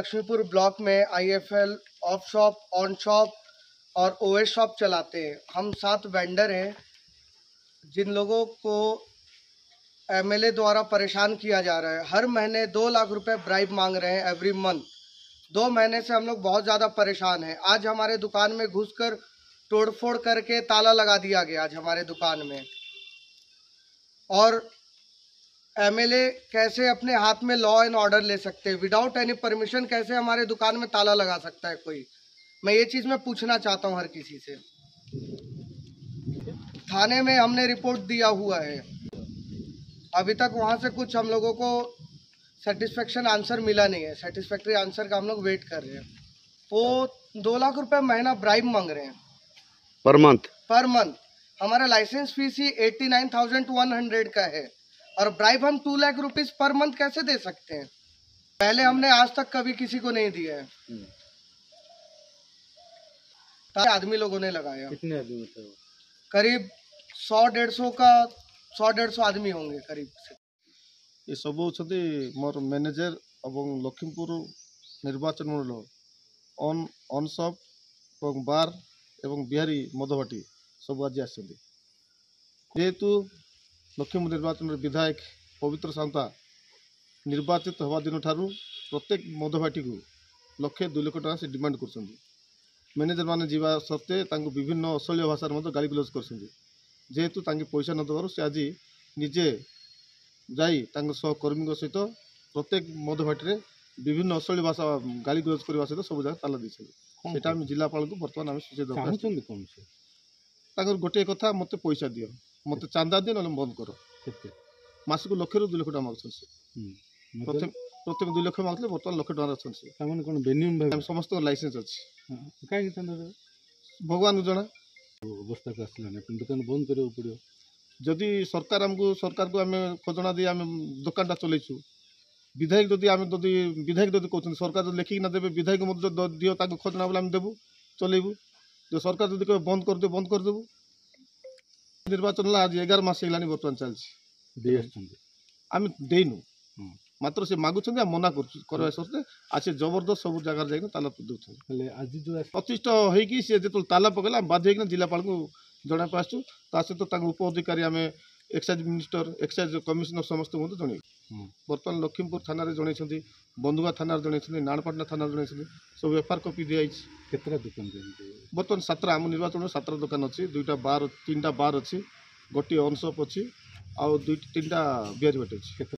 Laxmipur block में IFL, of shop, on shop और OS shop चलाते हैं। हम 7 वेंडर हैं जिन लोगों को एमएलए द्वारा परेशान किया जा रहा है। हर महीने 2 लाख रुपए ब्राइब मांग रहे हैं एवरी मंथ। 2 महीने से हम लोग बहुत ज़्यादा परेशान हैं। आज हमारे दुकान में घुसकर तोड़फोड़ करके ताला लगा दिया गया आज हमारे दुकान में। और एमएलए कैसे अपने हाथ में लॉ एंड ऑर्डर ले सकते हैं? विदाउट एनी परमिशन कैसे हमारे दुकान में ताला लगा सकता है कोई? मैं ये चीज़ मैं पूछना चाहता हूँ हर किसी से। थाने में हमने रिपोर्ट दिया हुआ है, अभी तक वहाँ से कुछ हम लोगों को सेटिस्फेक्शन आंसर मिला नहीं है। सेटिस्फैक्ट्री आंसर का हम लोग वेट कर रहे हैं। वो 2 लाख रुपए महीना ब्राइब मांग रहे हैं पर मंथ। हमारा लाइसेंस फीस ही 89,100 का है और ब्राइब हम 2 लाख रुपीस पर मंथ कैसे दे सकते हैं? पहले हमने आज तक कभी किसी को नहीं दिया है। आदमी लोगों ने लगाया। कितने आदमी थे? करीब 100-150 आदमी होंगे करीब से। ये सब होती मोर मैनेजर और लखीमपुर निर्वाचन मंडल ऑन शॉप और बार एवं बिहारी मदभाटी सब आज जेहेतु लखीमपुर निर्वाचन विधायक पवित्र साउंता निर्वाचित हवा दिन ठारू प्रत्येक मदभाटी को 1,00,000-2 लाख टका से डिमांड कर मैनेजर मैंने जीवा सत्वे विभिन्न अश्लील भाषा गाली गलौज कर जेहेतु पैसा न देवर से आज निजे जाई सहकर्मी सहित प्रत्येक मदभाटी विभिन्न अश्लील भाषा गाली गलौज करने सहित सब जगह ताला देते आम जिलापाल को बर्तमान आम सूचित गोटे कथा मत पैसा दियो मत चांदा दियो ना बंद कर मास को 1,00,000-2 लाख टका मांग प्रथम 2 लाख मांगते बर्तमान 1,00,000 टका समस्त लाइसेंस अच्छी भगवान जना अवस्था को आसला दुकान बंद करने पड़ो जदि सरकार को आम खोजना दी आम दुकानटा चलैछु विधायक जदि कहते सरकार लिखिक ना देवे विधायक दियो खोजना बोले देवु चलैबू जो सरकार जब कह बंद कर देवु निर्वाचन आज 11 मास बर्तमान चलती आम देनु मात्र से मागुच मना कर सत्वे आज जबरदस्त सब जगह जाए ताला दे आज जो प्रतिष्ठा होगी सी जो ताला पकड़ा बाध्य होना जिलापाल को जन आसचु सहित उप अधिकारी आम एक्साइज मिनिस्टर एक्साइज कमिशनर समस्त जन बर्तमान लखीमपुर थाना जन बंधुआ थाना जन नाणपाटना थाना जन सब एफआईआर कॉपी दिखाई केतरा दुकान बर्तमान 7 आम निर्वाचन 7 दुकान अच्छी 2टा बार 3टा बार अच्छी गोटे ऑन शॉप अच्छी आउ 2-3टा बिहारी बाट अच्छी।